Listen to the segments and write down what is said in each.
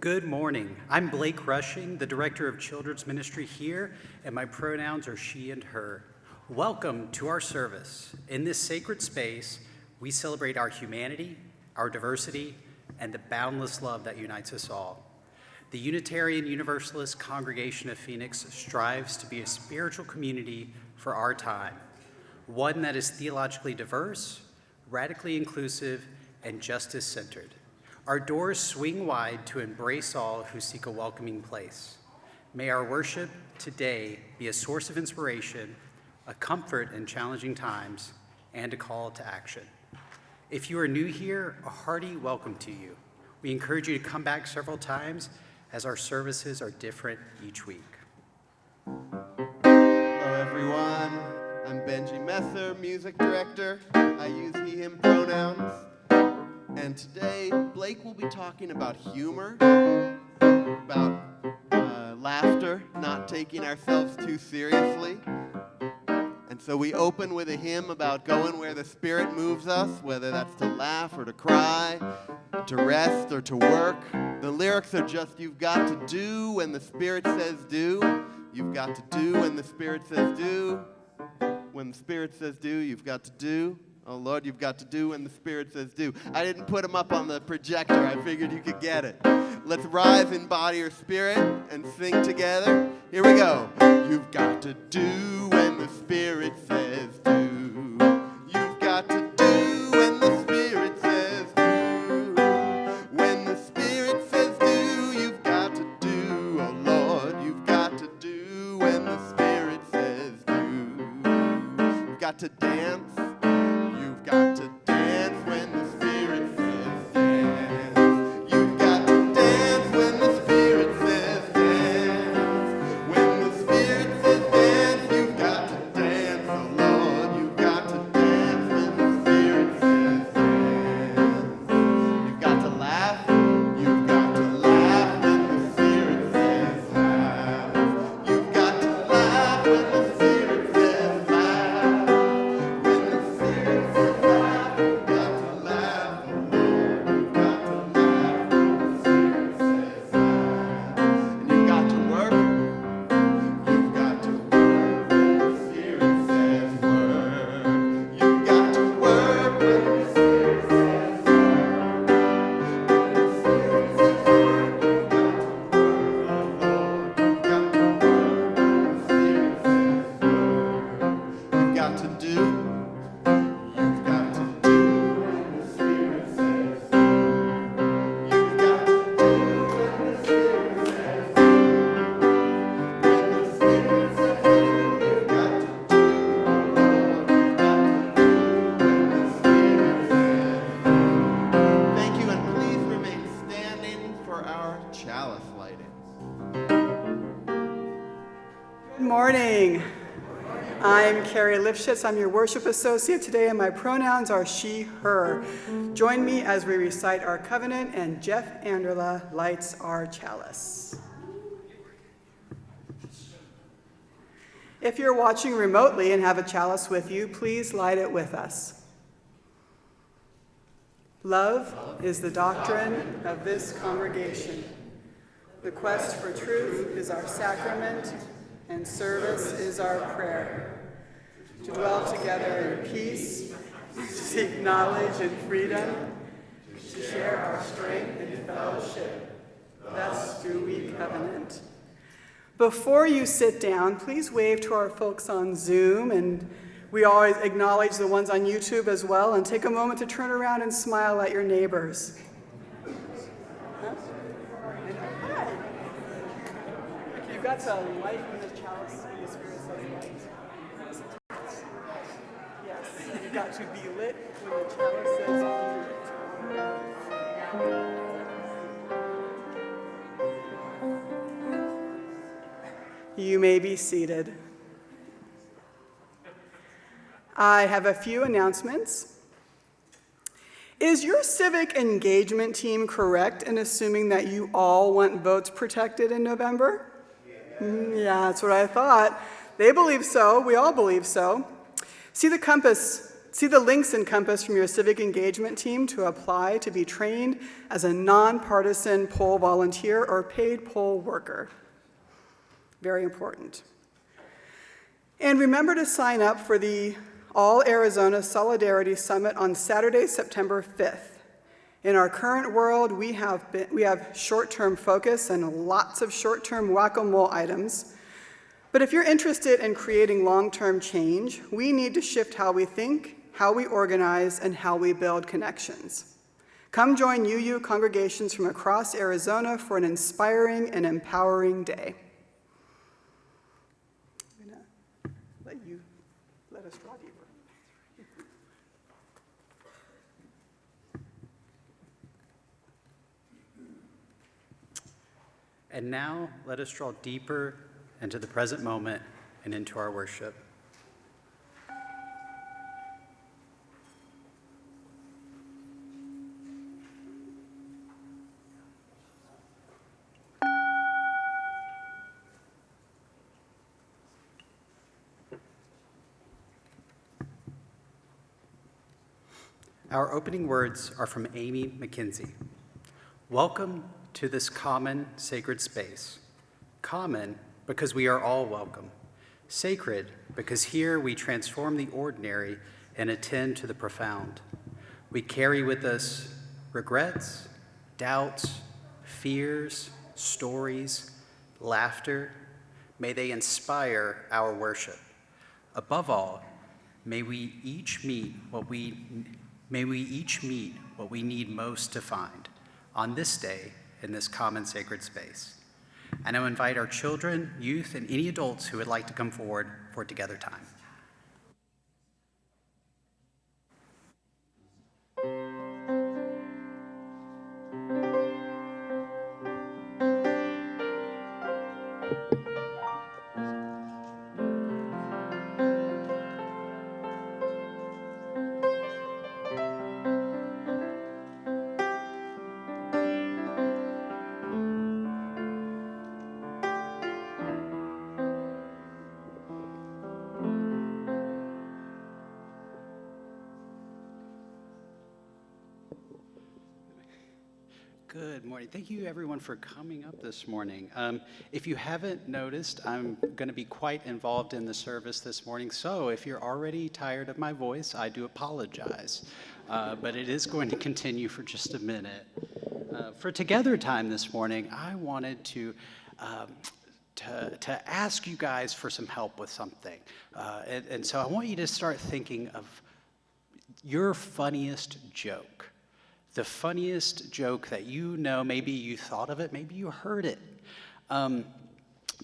Good morning. I'm Blake Rushing, the Director of Children's Ministry here, and my pronouns are she and her. Welcome to our service. In this sacred space, we celebrate our humanity, our diversity, and the boundless love that unites us all. The Unitarian Universalist Congregation of Phoenix strives to be a spiritual community for our time, one that is theologically diverse, radically inclusive, and justice-centered. Our doors swing wide to embrace all who seek a welcoming place. May our worship today be a source of inspiration, a comfort in challenging times, and a call to action. If you are new here, a hearty welcome to you. We encourage you to come back several times as our services are different each week. Hello everyone, I'm Benji Messer, music director. I use he, him pronouns. And today, Blake will be talking about humor, about laughter, not taking ourselves too seriously. And so we open with a hymn about going where the Spirit moves us, whether that's to laugh or to cry, to rest or to work. The lyrics are just, you've got to do when the Spirit says do. You've got to do when the Spirit says do. When the Spirit says do, you've got to do. Oh, Lord, you've got to do when the Spirit says do. I didn't put them up on the projector. I figured you could get it. Let's rise in body or spirit and sing together. Here we go. You've got to do when the Spirit says do. You've got to do when the Spirit says do. When the Spirit says do, you've got to do. Oh, Lord, you've got to do when the Spirit says do. You've got to dance. Got to dance when the Spirit says dance. You've got to dance when the Spirit says dance. When the Spirit says dance, you've got to dance. Oh Lord, you've got to dance when the Spirit says dance. You've got to laugh. You've got to laugh when the Spirit says laugh. You've got to laugh when the Spirit says laugh. When the Spirit says I'm your worship associate today, and my pronouns are she, her. Join me as we recite our covenant, and Jeff Anderla lights our chalice. If you're watching remotely and have a chalice with you, please light it with us. Love is the doctrine of this congregation. The quest for truth is our sacrament, and service is our prayer. To dwell together in peace, to seek knowledge and freedom, to share our strength and fellowship. Thus do we covenant. Before you sit down, please wave to our folks on Zoom, and we always acknowledge the ones on YouTube as well, and take a moment to turn around and smile at your neighbors. Huh? Hi. You've got to light in the chalice when the Spirit says light. You've got to be lit when the chalice says be lit. You may be seated. I have a few announcements. Is your civic engagement team correct in assuming that you all want votes protected in November? Yeah, that's what I thought. They believe so. We all believe so. See the compass See the links in Compass from your civic engagement team to apply to be trained as a nonpartisan poll volunteer or paid poll worker. Very important. And remember to sign up for the All Arizona Solidarity Summit on Saturday, September 5th. In our current world, we have short-term focus and lots of short-term whack-a-mole items. But if you're interested in creating long-term change, we need to shift how we think, how we organize, and how we build connections. Come join UU congregations from across Arizona for an inspiring and empowering day. I'm going to let us draw deeper. And now, let us draw deeper into the present moment and into our worship. Our opening words are from Amy McKenzie. Welcome to this common, sacred space. Common because we are all welcome. Sacred because here we transform the ordinary and attend to the profound. We carry with us regrets, doubts, fears, stories, laughter. May they inspire our worship. Above all, may we each meet what we need most to find on this day in this common sacred space. And I invite our children, youth, and any adults who would like to come forward for Together Time. Good morning. Thank you, everyone, for coming up this morning. If you haven't noticed, I'm going to be quite involved in the service this morning, so if you're already tired of my voice, I do apologize. But it is going to continue for just a minute. For Together Time this morning, I wanted to ask you guys for some help with something. And so I want you to start thinking of your funniest joke. The funniest joke that you know, maybe you thought of it, maybe you heard it.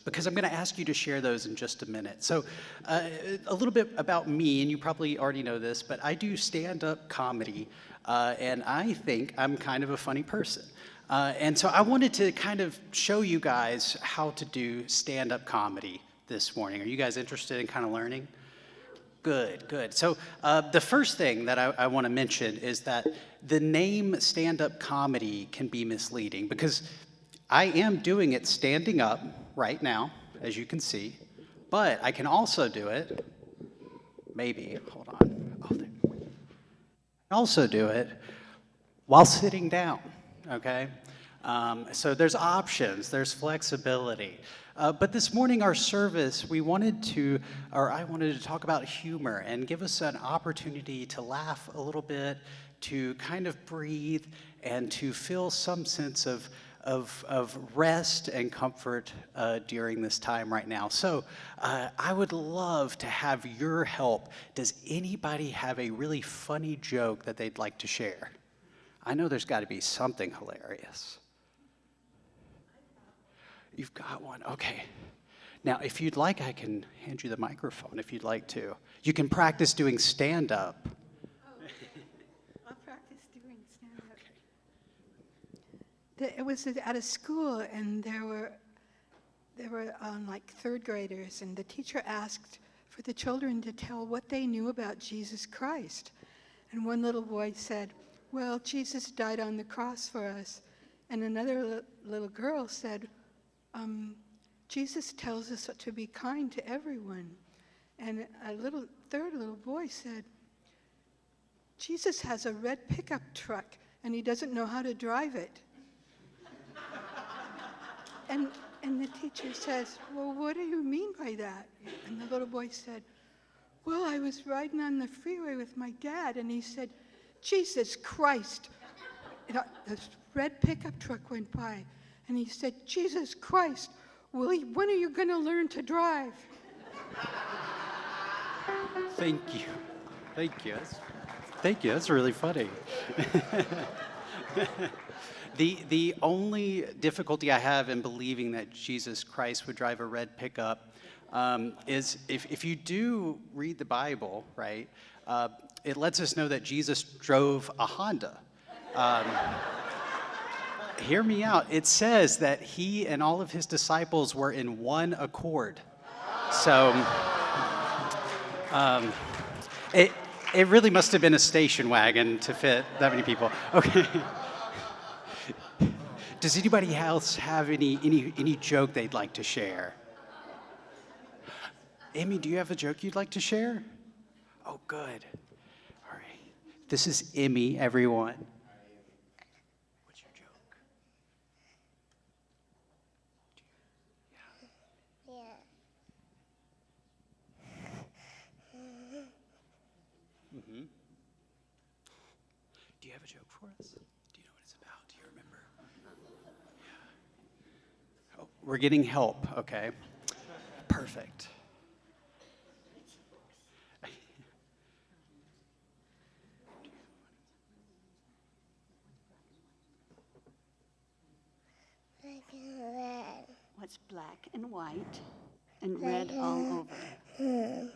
Because I'm going to ask you to share those in just a minute. So a little bit about me, and you probably already know this, but I do stand-up comedy, and I think I'm kind of a funny person. And so I wanted to kind of show you guys how to do stand-up comedy this morning. Are you guys interested in kind of learning? Good, good. So the first thing that I want to mention is that the name stand-up comedy can be misleading because I am doing it standing up right now, as you can see, but I can also do it, maybe, hold on, also do it while sitting down, okay? So there's options, there's flexibility. But this morning, our service, I wanted to talk about humor and give us an opportunity to laugh a little bit, to kind of breathe, and to feel some sense of rest and comfort during this time right now. So I would love to have your help. Does anybody have a really funny joke that they'd like to share? I know there's got to be something hilarious. You've got one, okay. Now, if you'd like, I can hand you the microphone if you'd like to. You can practice doing stand-up. Oh, I'll practice doing stand-up. Okay. It was at a school, and there were like third graders, and the teacher asked for the children to tell what they knew about Jesus Christ. And one little boy said, "Well, Jesus died on the cross for us." And another little girl said, Jesus tells us to be kind to everyone. And a third little boy said, Jesus has a red pickup truck, and he doesn't know how to drive it. And the teacher says, well, what do you mean by that? And the little boy said, well, I was riding on the freeway with my dad, and he said, Jesus Christ. And this red pickup truck went by, and he said, Jesus Christ, Willie, when are you going to learn to drive? Thank you. Thank you. Thank you. That's really funny. The only difficulty I have in believing that Jesus Christ would drive a red pickup is if you do read the Bible, right, it lets us know that Jesus drove a Honda. Hear me out. It says that he and all of his disciples were in one accord. So it really must have been a station wagon to fit that many people. Okay. Does anybody else have any joke they'd like to share? Amy, do you have a joke you'd like to share? Oh, good. All right. This is Emmy, everyone. What's your joke? Yeah. Mm-hmm. Do you have a joke for us? Do you know what it's about? Do you remember? Yeah. Oh, we're getting help, okay. Perfect. Red. What's black and white and red all over?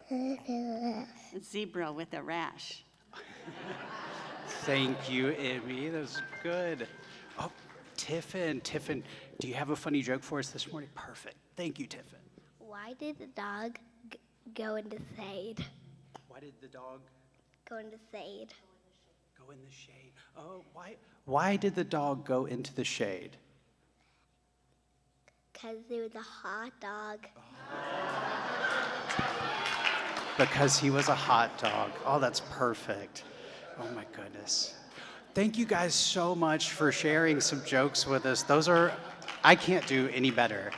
It's a zebra with a rash. Thank you, Emmy. That was good. Oh, Tiffin, do you have a funny joke for us this morning? Perfect. Thank you, Tiffin. Why did the dog go in the shade? Why did the dog Go in the shade. go in the shade? Oh, why did the dog go into the shade? Because it was a hot dog. Because he was a hot dog. Oh, that's perfect. Oh my goodness. Thank you guys so much for sharing some jokes with us. I can't do any better.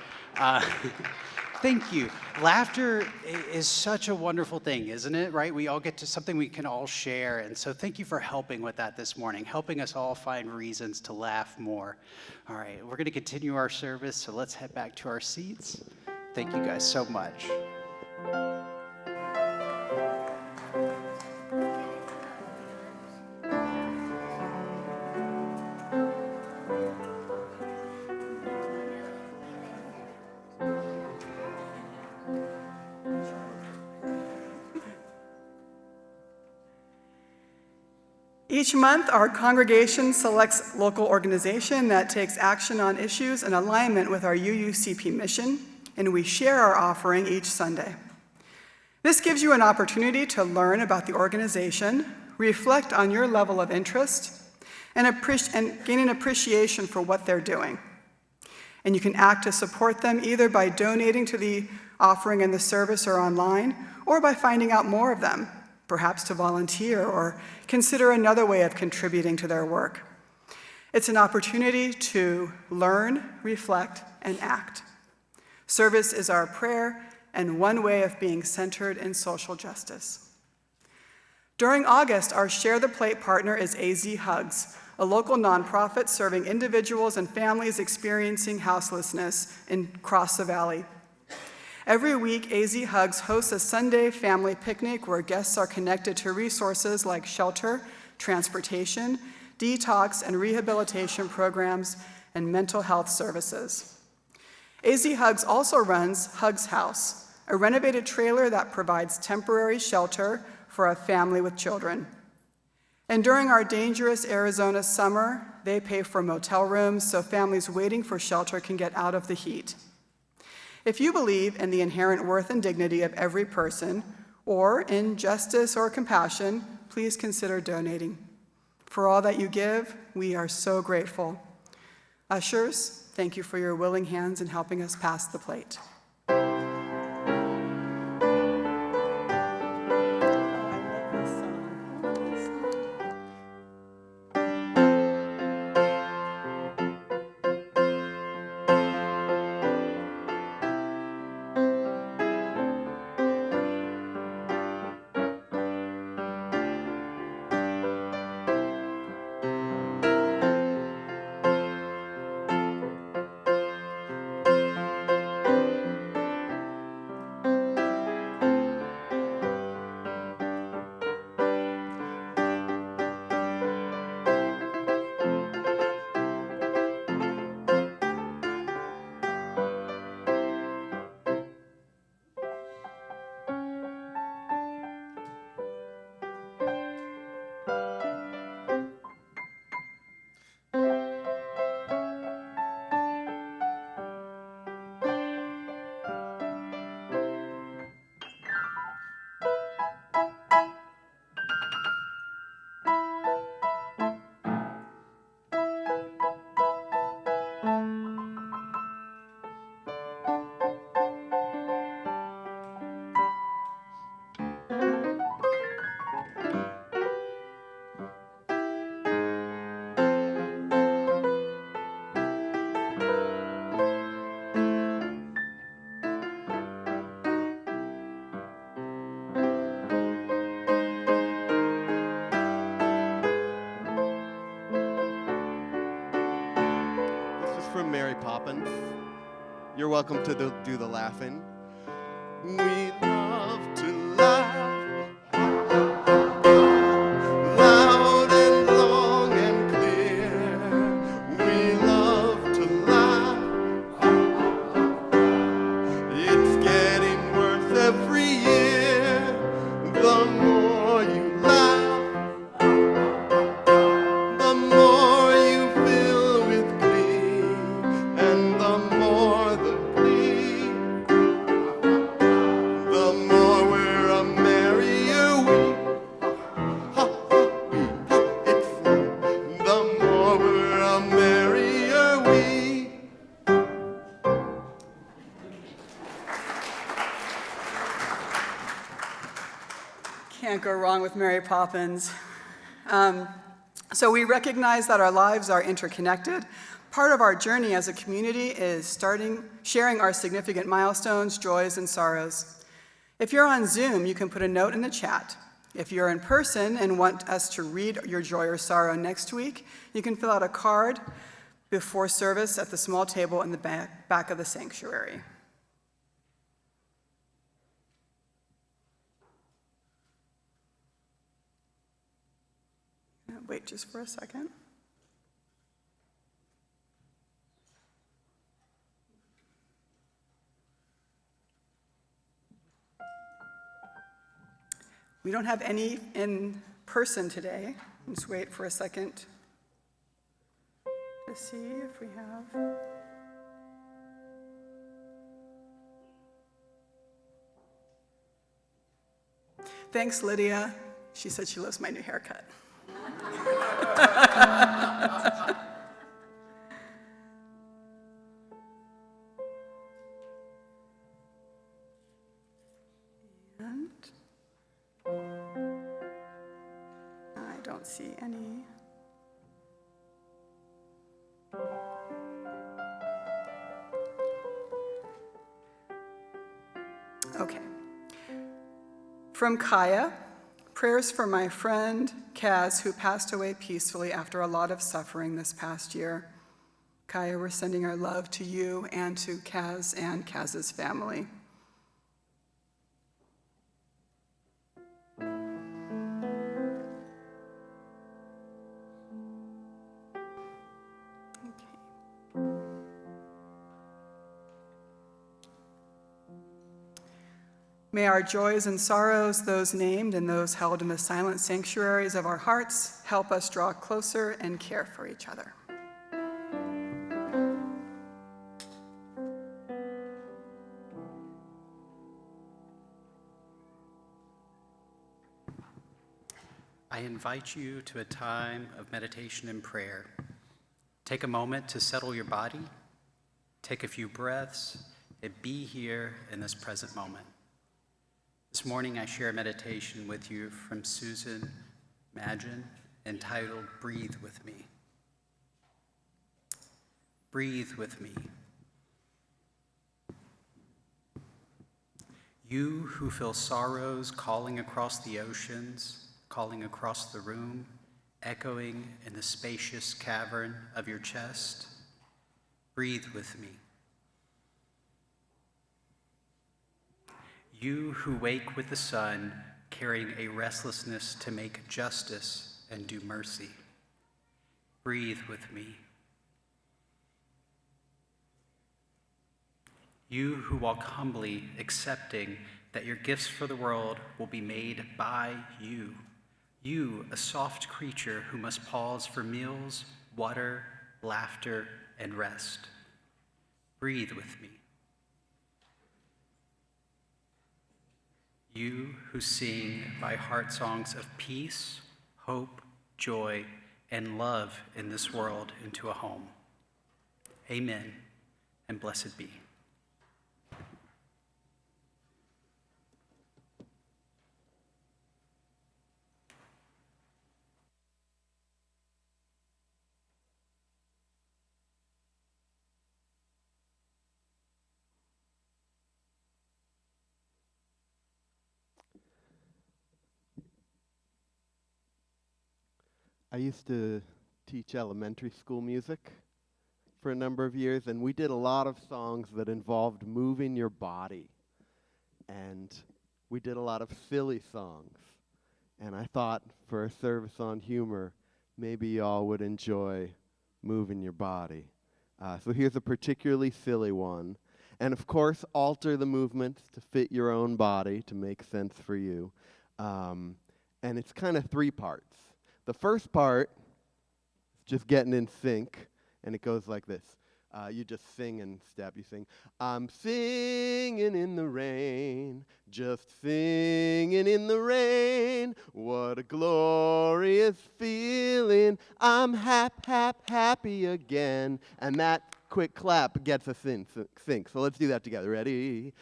Thank you. Laughter is such a wonderful thing, isn't it? Right? We all get to something we can all share. And so thank you for helping with that this morning, helping us all find reasons to laugh more. All right, we're going to continue our service, so let's head back to our seats. Thank you guys so much. Each month, our congregation selects a local organization that takes action on issues in alignment with our UUCP mission, and we share our offering each Sunday. This gives you an opportunity to learn about the organization, reflect on your level of interest, and gain an appreciation for what they're doing. And you can act to support them either by donating to the offering in the service or online, or by finding out more of them, perhaps to volunteer or consider another way of contributing to their work. It's an opportunity to learn, reflect, and act. Service is our prayer and one way of being centered in social justice. During August, our Share the Plate partner is AZ Hugs, a local nonprofit serving individuals and families experiencing houselessness across the valley. Every week, AZ Hugs hosts a Sunday family picnic where guests are connected to resources like shelter, transportation, detox and rehabilitation programs, and mental health services. AZ Hugs also runs Hugs House, a renovated trailer that provides temporary shelter for a family with children. And during our dangerous Arizona summer, they pay for motel rooms so families waiting for shelter can get out of the heat. If you believe in the inherent worth and dignity of every person, or in justice or compassion, please consider donating. For all that you give, we are so grateful. Ushers, thank you for your willing hands in helping us pass the plate. Poppins. You're welcome to do the laughing. We love to laugh loud and long and clear. We love to laugh. It's getting worse every year. The more you laugh, the more you fill with glee, and the more the glee, the more we're a merrier we. Ha, ha, we, ha, it's fun. The more we're a merrier we. Can't go wrong with Mary Poppins. So we recognize that our lives are interconnected. Part of our journey as a community is sharing our significant milestones, joys, and sorrows. If you're on Zoom, you can put a note in the chat. If you're in person and want us to read your joy or sorrow next week, you can fill out a card before service at the small table in the back of the sanctuary. Wait just for a second. We don't have any in person today. Let's wait for a second to see if we have. Thanks, Lydia. She said she loves my new haircut. And I don't see any. Okay. From Kaya. Prayers for my friend, Kaz, who passed away peacefully after a lot of suffering this past year. Kaya, we're sending our love to you and to Kaz and Kaz's family. May our joys and sorrows, those named and those held in the silent sanctuaries of our hearts, help us draw closer and care for each other. I invite you to a time of meditation and prayer. Take a moment to settle your body, take a few breaths, and be here in this present moment. This morning, I share a meditation with you from Susan Magin entitled Breathe With Me. Breathe with me. You who feel sorrows calling across the oceans, calling across the room, echoing in the spacious cavern of your chest, breathe with me. You who wake with the sun, carrying a restlessness to make justice and do mercy, breathe with me. You who walk humbly, accepting that your gifts for the world will be made by you. You, a soft creature who must pause for meals, water, laughter, and rest. Breathe with me. You who sing by heart songs of peace, hope, joy, and love in this world into a home. Amen, and blessed be. I used to teach elementary school music for a number of years, and we did a lot of songs that involved moving your body. And we did a lot of silly songs. And I thought for a service on humor, maybe y'all would enjoy moving your body. So here's a particularly silly one. And of course, alter the movements to fit your own body to make sense for you. And it's kind of 3 parts. The first part is just getting in sync, and it goes like this. You just sing and step. You sing, I'm singing in the rain, just singing in the rain. What a glorious feeling. I'm happy again. And that quick clap gets us in sync. So let's do that together. Ready?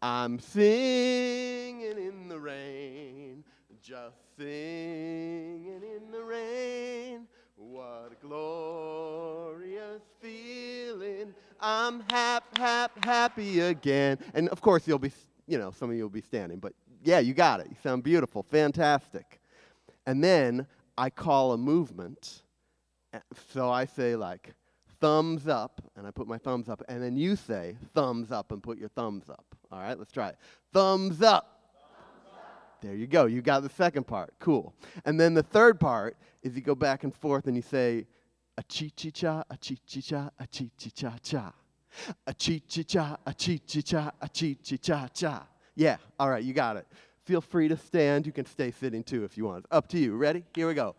I'm singing in the rain, just singing in the rain. What a glorious feeling. I'm happy again. And of course you'll be, some of you will be standing, but yeah, you got it. You sound beautiful. Fantastic. And then I call a movement. So I say like thumbs up, and I put my thumbs up, and then you say thumbs up and put your thumbs up. All right, let's try it. Thumbs up. There you go. You got the second part. Cool. And then the third part is you go back and forth and you say a chi-chi-cha, a chi-chi-cha, a chi-chi-cha-cha. A chi-chi-cha, a chi-chi-cha, a chi-chi-cha-cha. Yeah, all right, you got it. Feel free to stand. You can stay sitting too if you want. Up to you. Ready? Here we go.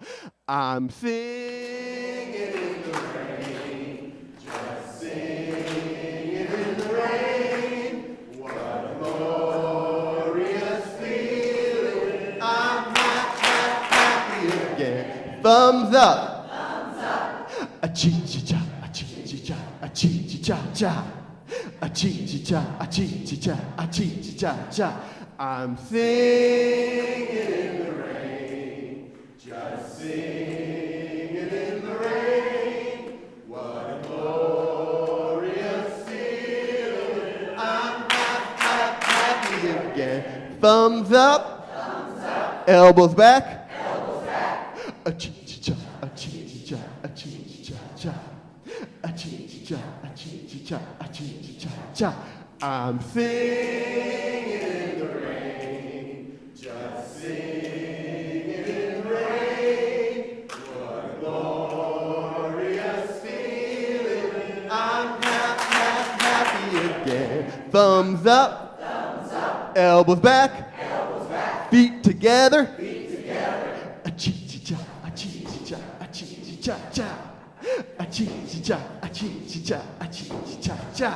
I'm singing in the rain, just singing in the rain. What a glorious feeling. I'm happy again. Thumbs up. Thumbs up. A chi-chi-cha, a chi-chi-cha, a chi-chi-cha-cha. A chi-chi-cha, a chi-chi-cha, a chi-chi-cha-cha. I'm singing in the rain, just singing in the rain. What a glorious feeling. I'm happy again. Thumbs up. Thumbs up. Elbows back. Elbows back. A chi-chi-cha, a chi-chi-cha, a chi-chi-cha-cha. A chi-chi-cha, a chi-chi-cha, a chi-chi-cha-cha. I'm singing in the rain, just singing in the rain. What a glorious feeling. I'm happy again. Thumbs up. Thumbs up. Elbows back. Elbows back. Feet together. Feet together. A chi-chi-cha, a chi-chi-cha, a chi-chi-cha-cha. A chi-chi-cha, a chi-chi-cha, a chi-chi-cha-cha.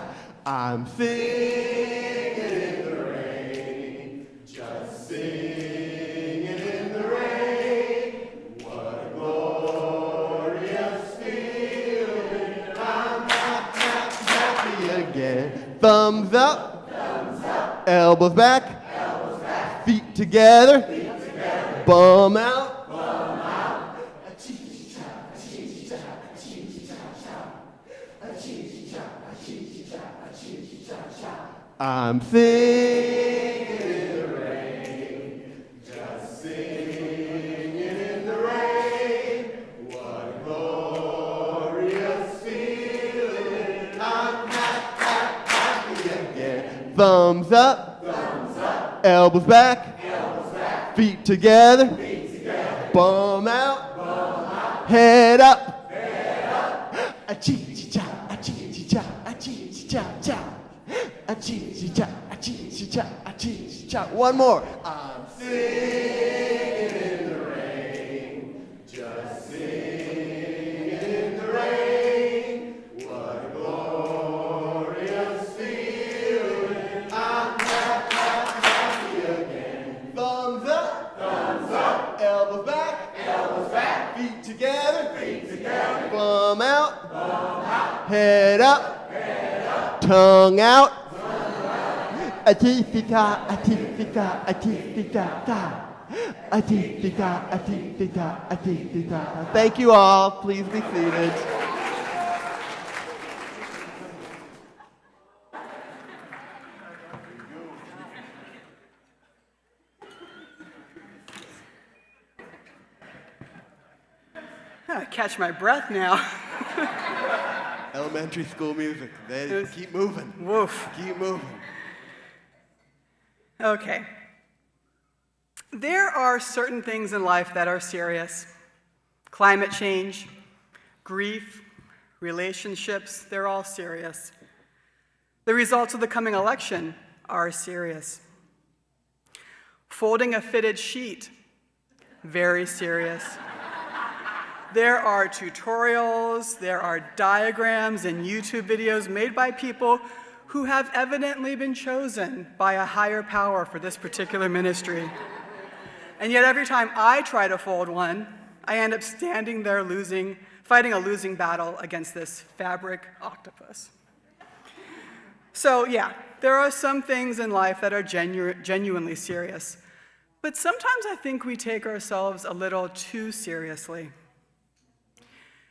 I'm singing in the rain, just singing in the rain. What a glorious feeling. I'm happy again. Thumbs up. Thumbs up. Elbows back. Elbows back. Feet together. Feet together. Bum out. Bum out. A chi-chi-cha, a chi-chi-cha, a chi-chi-cha-cha. A chi-chi-cha, a chi-chi-cha, a chi-chi-cha-cha. I'm singing in the rain, just singing in the rain. What a glorious feeling. I'm happy again. Thumbs up. Thumbs up. Elbows back. Elbows back. Feet together. Feet together. Bum out. Bum out. Head up. Head up. A chi-chi-cha, a chi-chi-cha, a chi-chi-cha-cha. A chi-chi-cha, a chi-chi-cha, a chi-chi-cha. One more. I'm singing in the rain, just singing in the rain. What a glorious feeling. I'm happy again. Thumbs up. Thumbs up. Elbows back. Elbows back. Feet together. Feet together. Bum out. Bum out. Head up. Head up. Tongue out. A ti-ti-ta, a ti-ti-ta, a ti-ti-ta-ta. A ti-ti-ta, a ti-ti-ta, a ti-ti-ta. Thank you all. Please be seated. I catch my breath now. Elementary school music. They keep moving. Woof. Keep moving. Okay. There are certain things in life that are serious. Climate change, grief, relationships, they're all serious. The results of the coming election are serious. Folding a fitted sheet, very serious. There are tutorials, there are diagrams and YouTube videos made by people who have evidently been chosen by a higher power for this particular ministry. And yet every time I try to fold one, I end up standing there fighting a losing battle against this fabric octopus. So yeah, there are some things in life that are genuinely serious, but sometimes I think we take ourselves a little too seriously.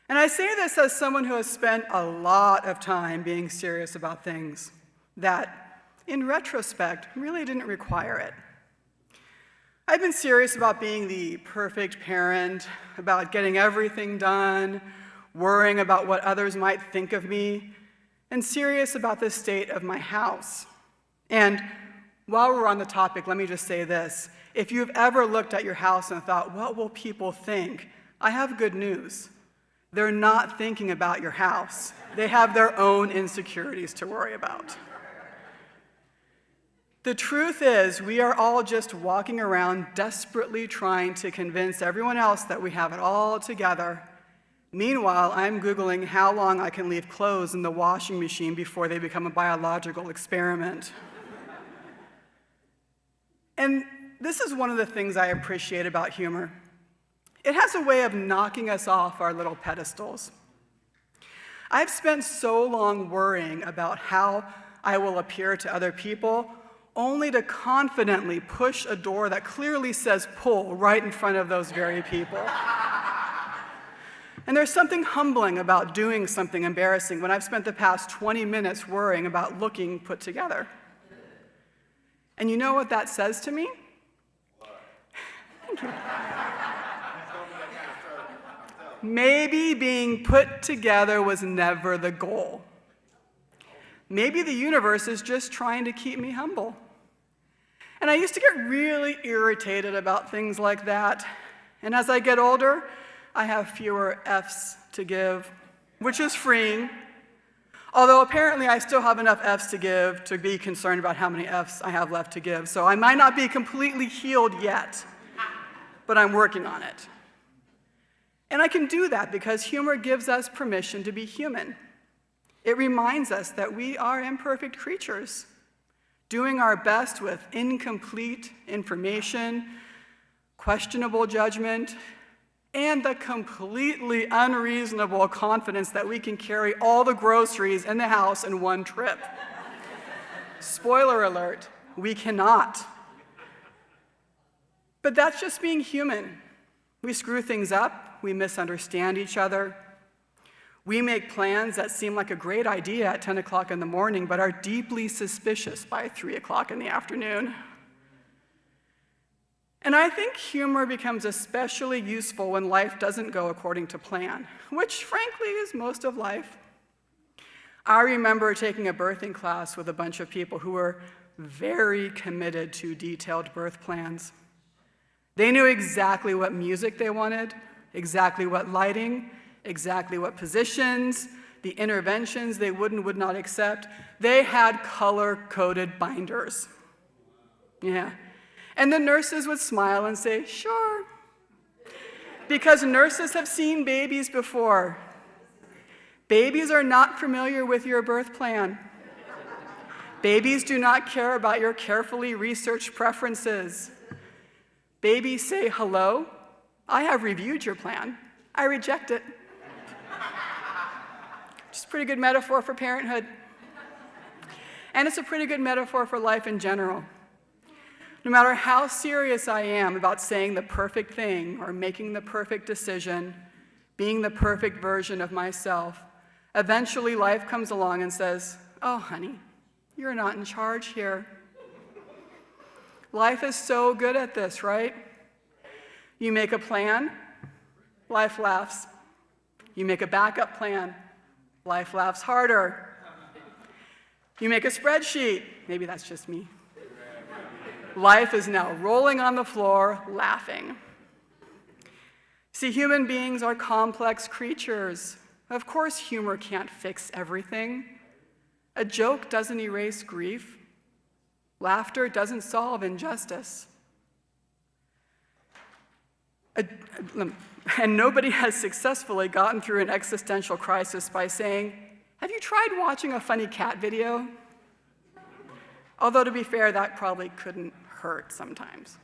And I say this as someone who has spent a lot of time being serious about things that, in retrospect, really didn't require it. I've been serious about being the perfect parent, about getting everything done, worrying about what others might think of me, and serious about the state of my house. And while we're on the topic, let me just say this. If you've ever looked at your house and thought, what will people think? I have good news. They're not thinking about your house. They have their own insecurities to worry about. The truth is, we are all just walking around desperately trying to convince everyone else that we have it all together. Meanwhile, I'm Googling how long I can leave clothes in the washing machine before they become a biological experiment. And this is one of the things I appreciate about humor. It has a way of knocking us off our little pedestals. I've spent so long worrying about how I will appear to other people, only to confidently push a door that clearly says pull right in front of those very people. And there's something humbling about doing something embarrassing when I've spent the past 20 minutes worrying about looking put together. And you know what that says to me? Thank you. Maybe being put together was never the goal. Maybe the universe is just trying to keep me humble. And I used to get really irritated about things like that. And as I get older, I have fewer F's to give, which is freeing. Although apparently I still have enough F's to give to be concerned about how many F's I have left to give. So I might not be completely healed yet, but I'm working on it. And I can do that because humor gives us permission to be human. It reminds us that we are imperfect creatures, doing our best with incomplete information, questionable judgment, and the completely unreasonable confidence that we can carry all the groceries in the house in one trip. Spoiler alert, we cannot. But that's just being human. We screw things up. We misunderstand each other. We make plans that seem like a great idea at 10 o'clock in the morning, but are deeply suspicious by 3 o'clock in the afternoon. And I think humor becomes especially useful when life doesn't go according to plan, which frankly is most of life. I remember taking a birthing class with a bunch of people who were very committed to detailed birth plans. They knew exactly what music they wanted, exactly what lighting, exactly what positions, the interventions they would and would not accept. They had color-coded binders. Yeah. And the nurses would smile and say, sure, because nurses have seen babies before. Babies are not familiar with your birth plan. Babies do not care about your carefully researched preferences. Babies say, hello, I have reviewed your plan. I reject it. Just a pretty good metaphor for parenthood. And it's a pretty good metaphor for life in general. No matter how serious I am about saying the perfect thing or making the perfect decision, being the perfect version of myself, eventually life comes along and says, oh, honey, you're not in charge here. Life is so good at this, right? You make a plan, life laughs. You make a backup plan, Life laughs harder. You make a spreadsheet. Maybe that's just me. Life is now rolling on the floor, laughing. See, human beings are complex creatures. Of course, humor can't fix everything. A joke doesn't erase grief. Laughter doesn't solve injustice. And nobody has successfully gotten through an existential crisis by saying, "Have you tried watching a funny cat video?" Although, to be fair, that probably couldn't hurt sometimes.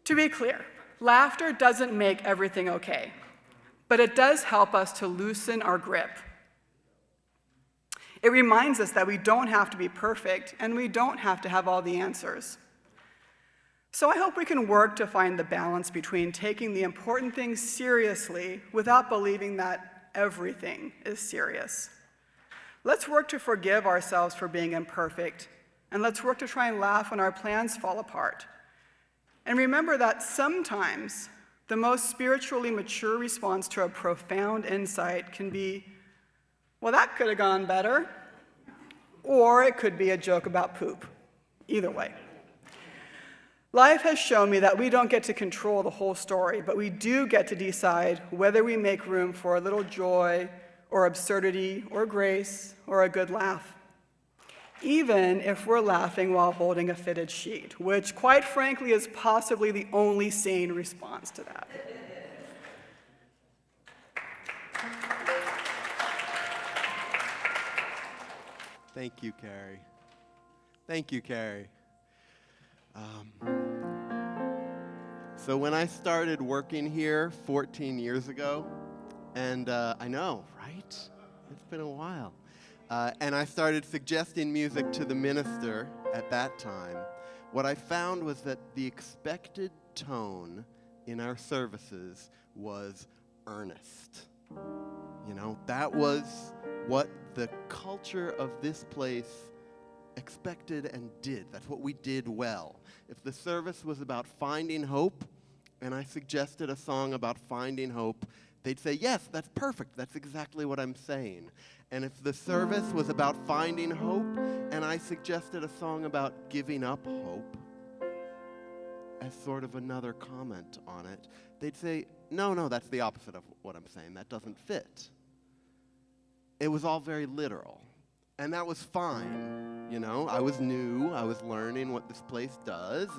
To be clear, laughter doesn't make everything okay, but it does help us to loosen our grip. It reminds us that we don't have to be perfect, and we don't have to have all the answers. So I hope we can work to find the balance between taking the important things seriously without believing that everything is serious. Let's work to forgive ourselves for being imperfect, and let's work to try and laugh when our plans fall apart. And remember that sometimes the most spiritually mature response to a profound insight can be, "Well, that could have gone better," or it could be a joke about poop. Either way. Life has shown me that we don't get to control the whole story, but we do get to decide whether we make room for a little joy or absurdity or grace or a good laugh, even if we're laughing while holding a fitted sheet, which quite frankly is possibly the only sane response to that. Thank you, Carrie. Thank you, Carrie. So when I started working here 14 years ago, and I know, right? It's been a while. And I started suggesting music to the minister at that time. What I found was that the expected tone in our services was earnest. You know, that was what the culture of this place expected and did. That's what we did well. If the service was about finding hope, and I suggested a song about finding hope, they'd say, "Yes, that's perfect. That's exactly what I'm saying." And if the service was about finding hope, and I suggested a song about giving up hope as sort of another comment on it, they'd say, no, that's the opposite of what I'm saying. That doesn't fit. It was all very literal. And that was fine, you know. I was new. I was learning what this place does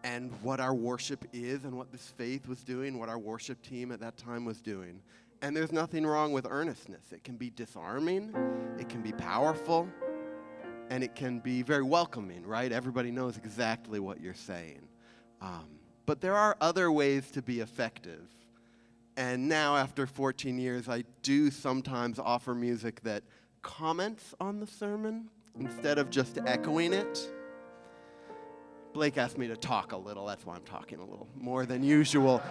and what our worship is and what this faith was doing, what our worship team at that time was doing. And there's nothing wrong with earnestness. It can be disarming, it can be powerful, and it can be very welcoming, right? Everybody knows exactly what you're saying. But there are other ways to be effective. And now, after 14 years, I do sometimes offer music that comments on the sermon instead of just echoing it. Blake asked me to talk a little, that's why I'm talking a little more than usual,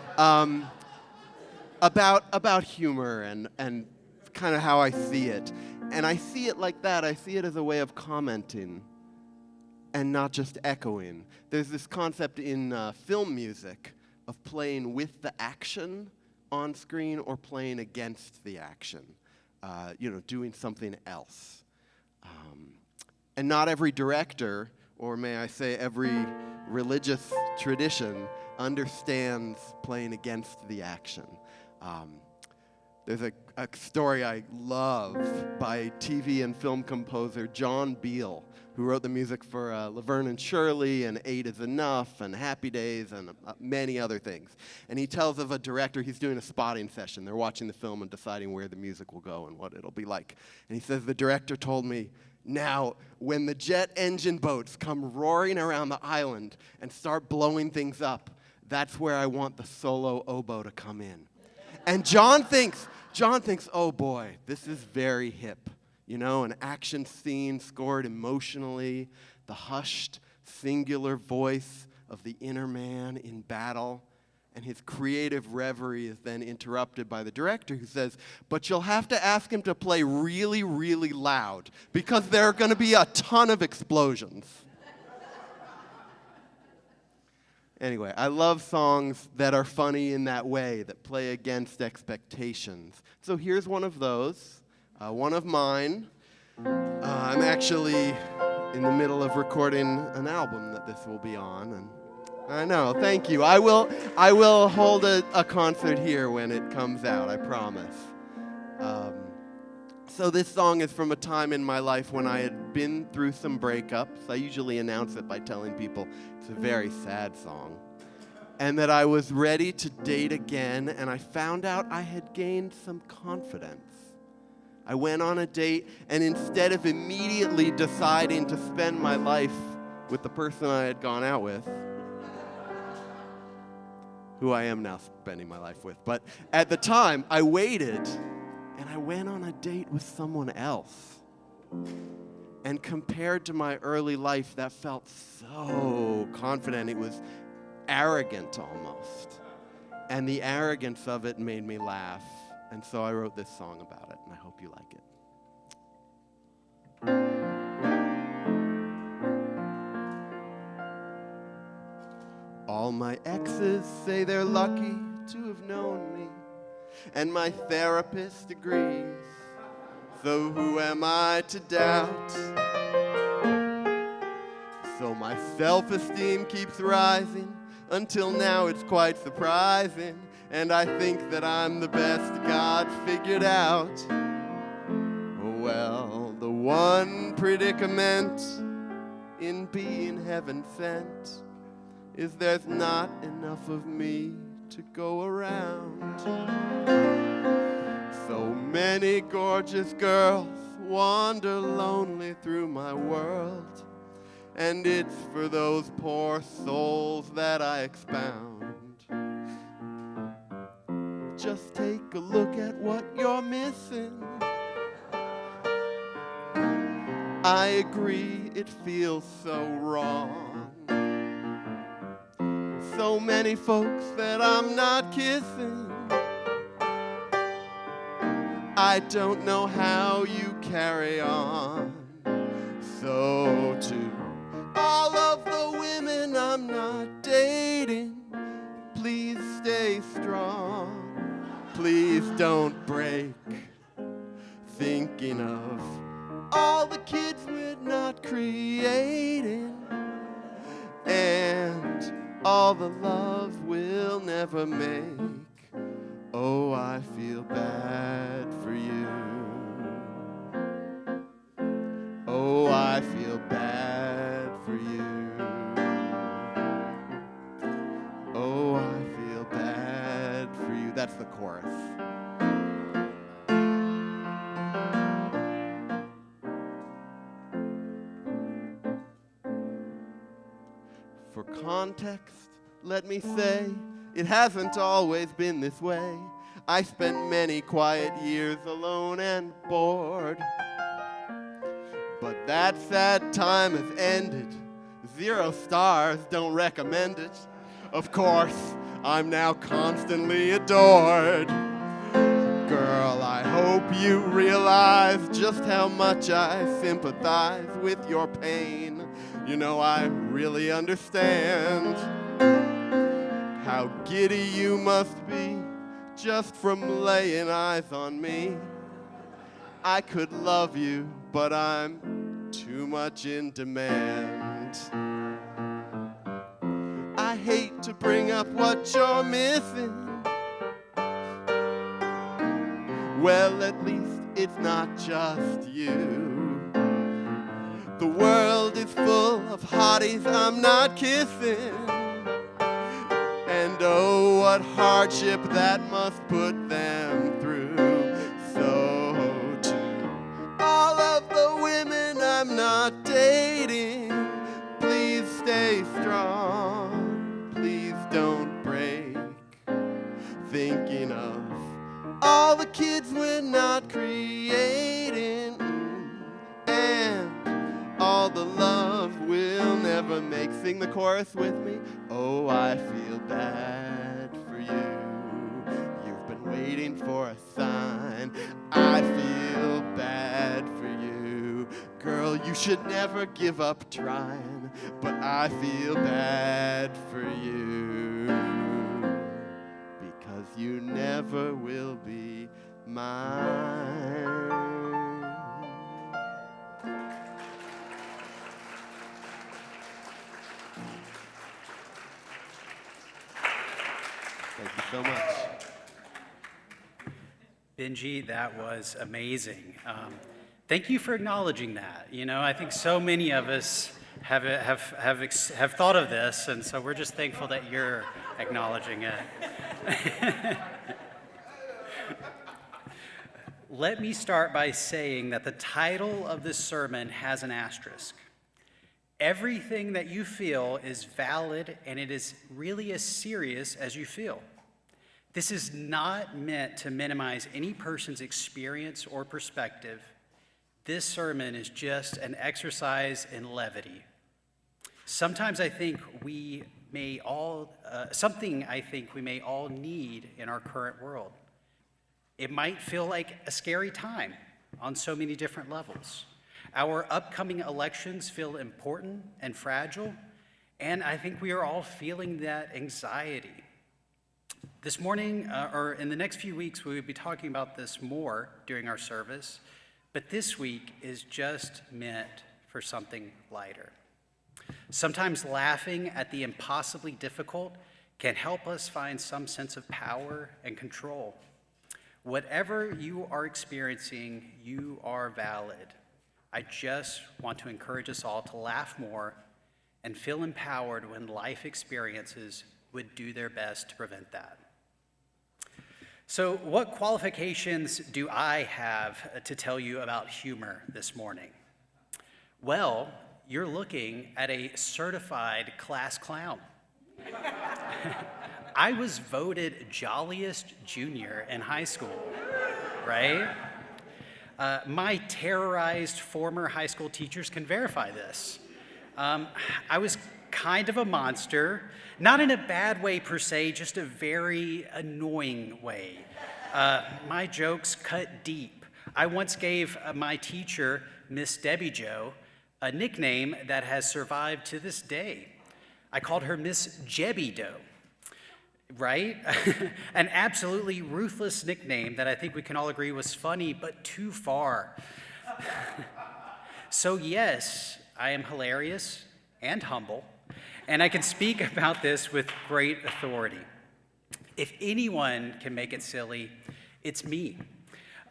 about humor and kind of how I see it. And I see it like that. I see it as a way of commenting and not just echoing. There's this concept in film music of playing with the action on screen or playing against the action, doing something else. And not every director, or may I say every religious tradition, understands playing against the action. There's a story I love by TV and film composer John Beal, who wrote the music for Laverne and Shirley and Eight is Enough and Happy Days and many other things. And he tells of a director, he's doing a spotting session. They're watching the film and deciding where the music will go and what it'll be like. And he says, the director told me, "Now, when the jet engine boats come roaring around the island and start blowing things up, that's where I want the solo oboe to come in." And John thinks, oh boy, this is very hip. You know, an action scene scored emotionally, the hushed, singular voice of the inner man in battle. And his creative reverie is then interrupted by the director who says, "But you'll have to ask him to play really, really loud because there are going to be a ton of explosions." Anyway, I love songs that are funny in that way, that play against expectations. So here's one of those, one of mine. I'm actually in the middle of recording an album that this will be on, and I know, thank you. I will hold a concert here when it comes out, I promise. So this song is from a time in my life when I had been through some breakups. I usually announce it by telling people it's a very sad song. And that I was ready to date again, and I found out I had gained some confidence. I went on a date, and instead of immediately deciding to spend my life with the person I had gone out with, who I am now spending my life with, but at the time, I waited, and I went on a date with someone else. And compared to my early life, that felt so confident. It was arrogant almost. And the arrogance of it made me laugh. And so I wrote this song about it, and I hope you like it. All my exes say they're lucky to have known me, and my therapist agrees. So who am I to doubt? So my self-esteem keeps rising, until now it's quite surprising, and I think that I'm the best God figured out. Well, the one predicament in being heaven sent is there's not enough of me to go around. So many gorgeous girls wander lonely through my world, and it's for those poor souls that I expound. Just take a look at what you're missing. I agree, it feels so wrong. So many folks that I'm not kissing. I don't know how you carry on. So to all of the women I'm not dating, please stay strong. Please don't break. Thinking of all the kids we're not creating, and all the love we'll never make. Oh, I feel bad for you. Oh, I feel bad for you. Oh, I feel bad for you. That's the chorus. For context, let me say, it hasn't always been this way. I spent many quiet years alone and bored. But that sad time has ended. 0 stars, don't recommend it. Of course, I'm now constantly adored. Girl, I hope you realize just how much I sympathize with your pain. You know, I really understand how giddy you must be just from laying eyes on me. I could love you, but I'm too much in demand. I hate to bring up what you're missing. Well, at least it's not just you. The world is full of hotties I'm not kissing. And oh, what hardship that must put them through. So to all of the women I'm not dating, please stay strong. Please don't break. Thinking of all the kids we're not creating, and all the love we'll never make. Sing the chorus with me. Oh, I feel bad for you. You've been waiting for a sign. I feel bad for you. Girl, you should never give up trying, but I feel bad for you. mine. Thank you so much. Benji, that was amazing. Thank you for acknowledging that. You know, I think so many of us have thought of this, and so we're just thankful that you're acknowledging it. Let me start by saying that the title of this sermon has an asterisk. Everything that you feel is valid, and it is really as serious as you feel. This is not meant to minimize any person's experience or perspective. This sermon is just an exercise in levity. Sometimes I think we may all, something I think we may all need in our current world. It might feel like a scary time on so many different levels. Our upcoming elections feel important and fragile, and I think we are all feeling that anxiety. This morning, or in the next few weeks, we will be talking about this more during our service, but this week is just meant for something lighter. Sometimes laughing at the impossibly difficult can help us find some sense of power and control. Whatever you are experiencing, you are valid. I just want to encourage us all to laugh more and feel empowered when life experiences would do their best to prevent that. So, what qualifications do I have to tell you about humor this morning? Well, you're looking at a certified class clown. I was voted jolliest junior in high school, right? My terrorized former high school teachers can verify this. I was kind of a monster, not in a bad way per se, just a very annoying way. My jokes cut deep. I once gave my teacher, Miss Debbie Jo, a nickname that has survived to this day. I called her Miss Jebby Doe, right? An absolutely ruthless nickname that I think we can all agree was funny, but too far. So yes, I am hilarious and humble, and I can speak about this with great authority. If anyone can make it silly, it's me.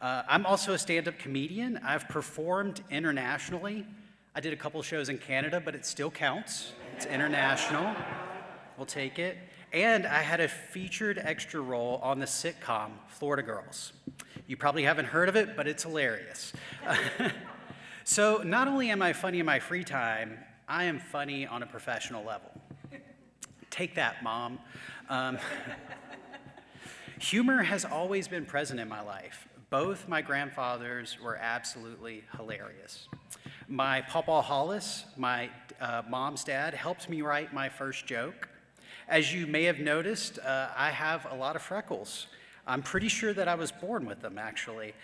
I'm also a stand-up comedian. I've performed internationally. I did a couple shows in Canada, but it still counts. It's international. We'll take it. And I had a featured extra role on the sitcom Florida Girls. You probably haven't heard of it, but it's hilarious. So not only am I funny in my free time, I am funny on a professional level. Take that, Mom. Humor has always been present in my life. Both my grandfathers were absolutely hilarious. My Pawpaw Hollis, my mom's dad, helped me write my first joke. As you may have noticed, I have a lot of freckles. I'm pretty sure that I was born with them, actually.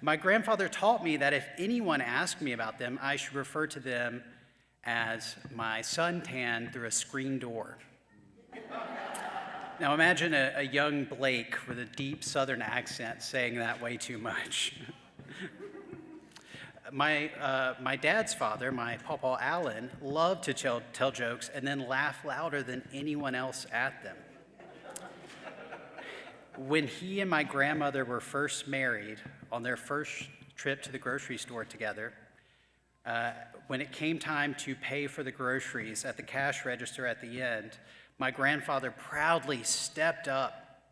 My grandfather taught me that if anyone asked me about them, I should refer to them as my suntan through a screen door. Now imagine a young Blake with a deep Southern accent saying that way too much. My dad's father, my Pawpaw Allen, loved to tell jokes and then laugh louder than anyone else at them. When he and my grandmother were first married on their first trip to the grocery store together, when it came time to pay for the groceries at the cash register at the end, my grandfather proudly stepped up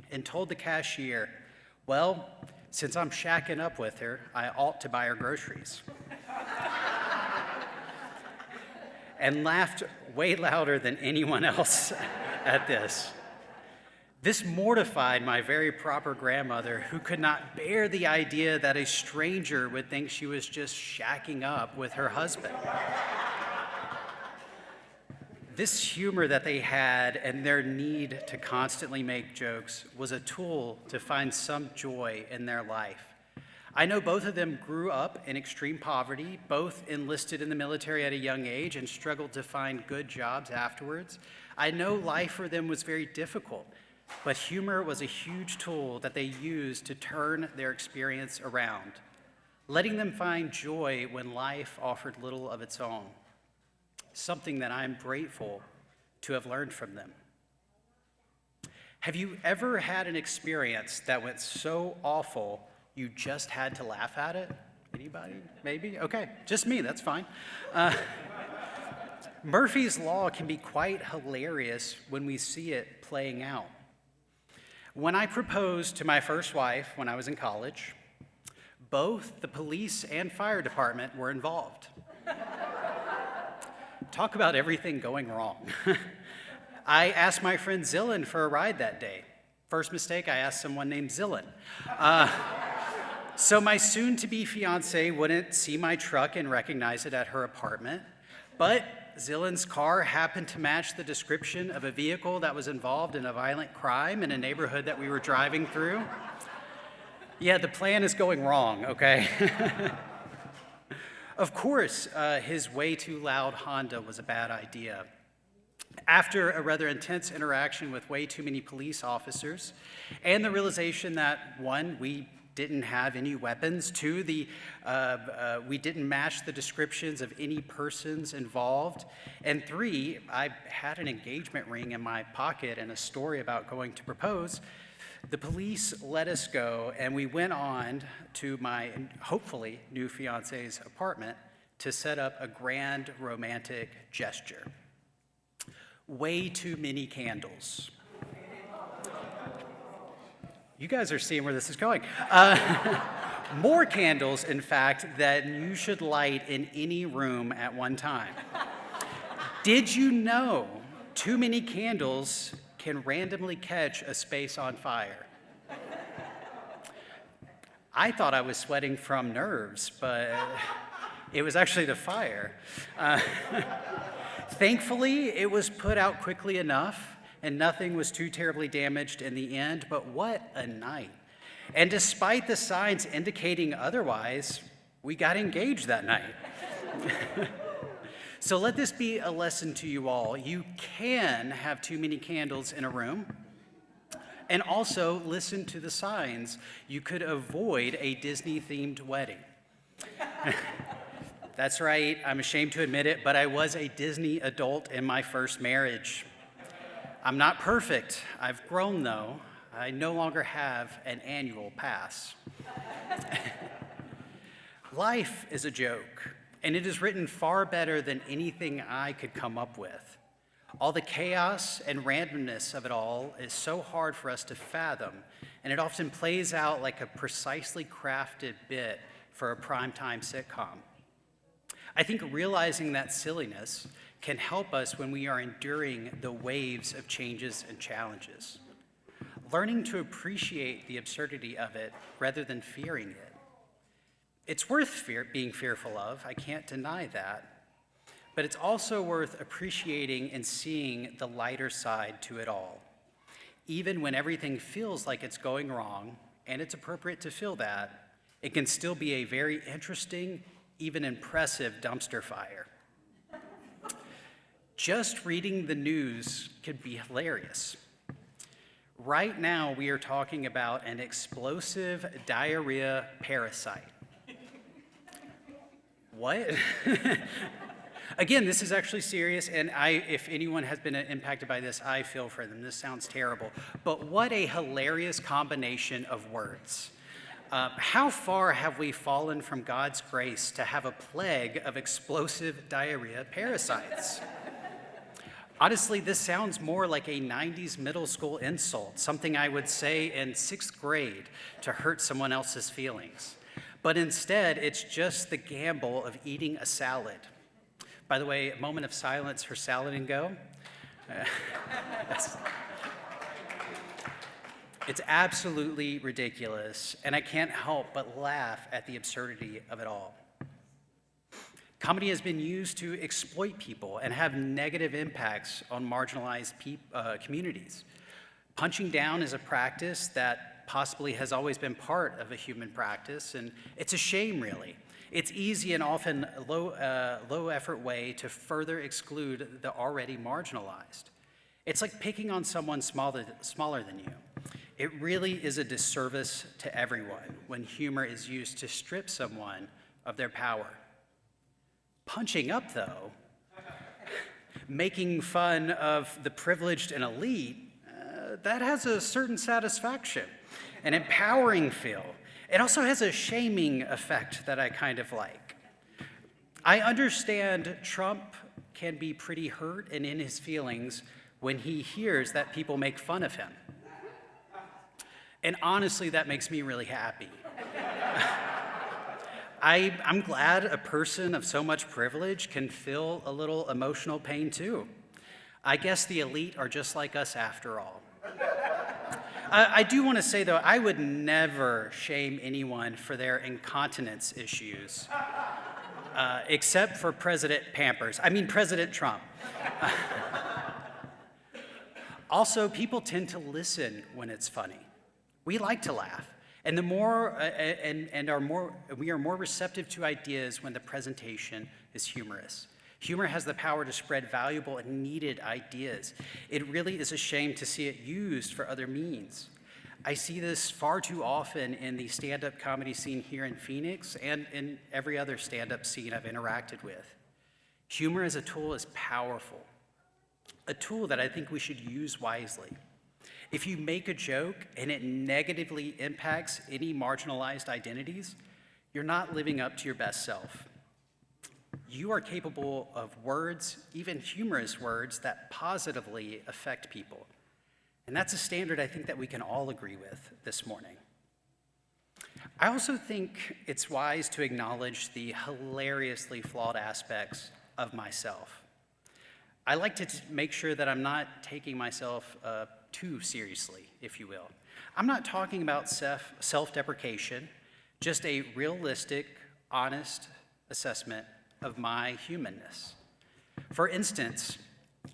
and told the cashier, "Well, since I'm shacking up with her, I ought to buy her groceries." And laughed way louder than anyone else at this. This mortified my very proper grandmother, who could not bear the idea that a stranger would think she was just shacking up with her husband. This humor that they had and their need to constantly make jokes was a tool to find some joy in their life. I know both of them grew up in extreme poverty, both enlisted in the military at a young age and struggled to find good jobs afterwards. I know life for them was very difficult. but humor was a huge tool that they used to turn their experience around, letting them find joy when life offered little of its own, something that I'm grateful to have learned from them. Have you ever had an experience that went so awful you just had to laugh at it? Anybody? Maybe? Okay, just me, that's fine. Murphy's Law can be quite hilarious when we see it playing out. When I proposed to my first wife when I was in college, both the police and fire department were involved. Talk about everything going wrong. I asked my friend Zillan for a ride that day. First mistake, I asked someone named Zillan. So my soon-to-be fiance wouldn't see my truck and recognize it at her apartment, but Zillan's car happened to match the description of a vehicle that was involved in a violent crime in a neighborhood that we were driving through. Yeah, the plan is going wrong, okay? Of course, his way too loud Honda was a bad idea. After a rather intense interaction with way too many police officers and the realization that, one, we didn't have any weapons, two, we didn't match the descriptions of any persons involved, and three, I had an engagement ring in my pocket and a story about going to propose, the police let us go, and we went on to my, hopefully, new fiance's apartment to set up a grand romantic gesture. Way too many candles. You guys are seeing where this is going. More candles, in fact, than you should light in any room at one time. Did you know too many candles can randomly catch a space on fire? I thought I was sweating from nerves, but it was actually the fire. Thankfully, it was put out quickly enough, and nothing was too terribly damaged in the end, but what a night. And despite the signs indicating otherwise, we got engaged that night. So let this be a lesson to you all. You can have too many candles in a room, and also listen to the signs. You could avoid a Disney-themed wedding. That's right, I'm ashamed to admit it, but I was a Disney adult in my first marriage. I'm not perfect. I've grown, though. I no longer have an annual pass. Life is a joke, and it is written far better than anything I could come up with. All the chaos and randomness of it all is so hard for us to fathom, and it often plays out like a precisely crafted bit for a primetime sitcom. I think realizing that silliness can help us when we are enduring the waves of changes and challenges. Learning to appreciate the absurdity of it rather than fearing it. It's worth being fearful of, I can't deny that, but it's also worth appreciating and seeing the lighter side to it all. Even when everything feels like it's going wrong, and it's appropriate to feel that, it can still be a very interesting, even impressive dumpster fire. Just reading the news could be hilarious. Right now, we are talking about an explosive diarrhea parasite. What? Again, this is actually serious, and if anyone has been impacted by this, I feel for them. This sounds terrible. But what a hilarious combination of words. How far have we fallen from God's grace to have a plague of explosive diarrhea parasites? Honestly, this sounds more like a 90s middle school insult, something I would say in 6th grade to hurt someone else's feelings. But instead, it's just the gamble of eating a salad. By the way, a moment of silence for Salad and Go. It's absolutely ridiculous, and I can't help but laugh at the absurdity of it all. Comedy has been used to exploit people and have negative impacts on marginalized communities. Punching down is a practice that possibly has always been part of a human practice, and it's a shame, really. It's easy and often low effort way to further exclude the already marginalized. It's like picking on someone smaller than you. It really is a disservice to everyone when humor is used to strip someone of their power. Punching up, though, making fun of the privileged and elite, that has a certain satisfaction, an empowering feel. It also has a shaming effect that I kind of like. I understand Trump can be pretty hurt and in his feelings when he hears that people make fun of him. And honestly, that makes me really happy. I'm glad a person of so much privilege can feel a little emotional pain too. I guess the elite are just like us after all. I do want to say, though, I would never shame anyone for their incontinence issues, except for President Trump. Also, people tend to listen when it's funny. We like to laugh, and we are more receptive to ideas when the presentation is humorous. Humor has the power to spread valuable and needed ideas. It really is a shame to see it used for other means. I see this far too often in the stand-up comedy scene here in Phoenix and in every other stand-up scene I've interacted with. Humor as a tool is powerful, a tool that I think we should use wisely. If you make a joke and it negatively impacts any marginalized identities, you're not living up to your best self. You are capable of words, even humorous words, that positively affect people. And that's a standard I think that we can all agree with this morning. I also think it's wise to acknowledge the hilariously flawed aspects of myself. I like to make sure that I'm not taking myself too seriously, if you will. I'm not talking about self-deprecation, just a realistic, honest assessment of my humanness. For instance,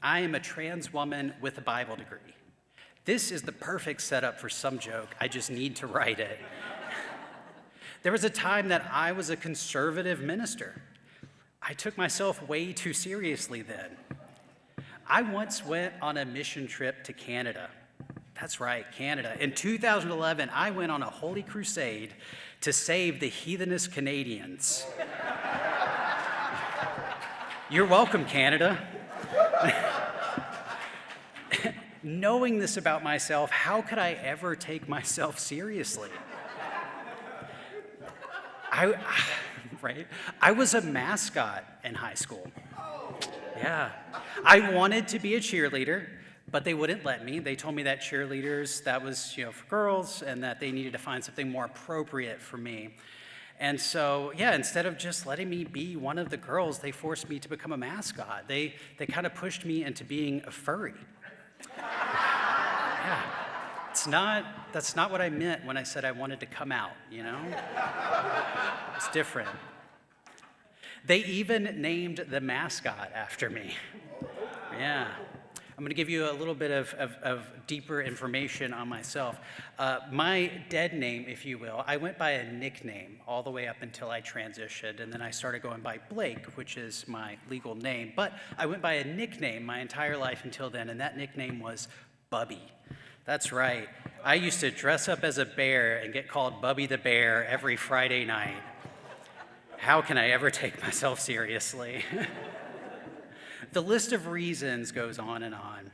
I am a trans woman with a Bible degree. This is the perfect setup for some joke. I just need to write it. There was a time that I was a conservative minister. I took myself way too seriously then. I once went on a mission trip to Canada. That's right, Canada. In 2011, I went on a holy crusade to save the heathenous Canadians. You're welcome, Canada. Knowing this about myself, how could I ever take myself seriously? I was a mascot in high school. Yeah. I wanted to be a cheerleader, but they wouldn't let me. They told me that cheerleaders, that was, for girls, and that they needed to find something more appropriate for me. And so, instead of just letting me be one of the girls, they forced me to become a mascot. They kind of pushed me into being a furry. Yeah. That's not what I meant when I said I wanted to come out, It's different. They even named the mascot after me. Yeah. I'm going to give you a little bit of deeper information on myself. My dead name, if you will, I went by a nickname all the way up until I transitioned, and then I started going by Blake, which is my legal name. But I went by a nickname my entire life until then, and that nickname was Bubby. That's right. I used to dress up as a bear and get called Bubby the Bear every Friday night. How can I ever take myself seriously? The list of reasons goes on and on.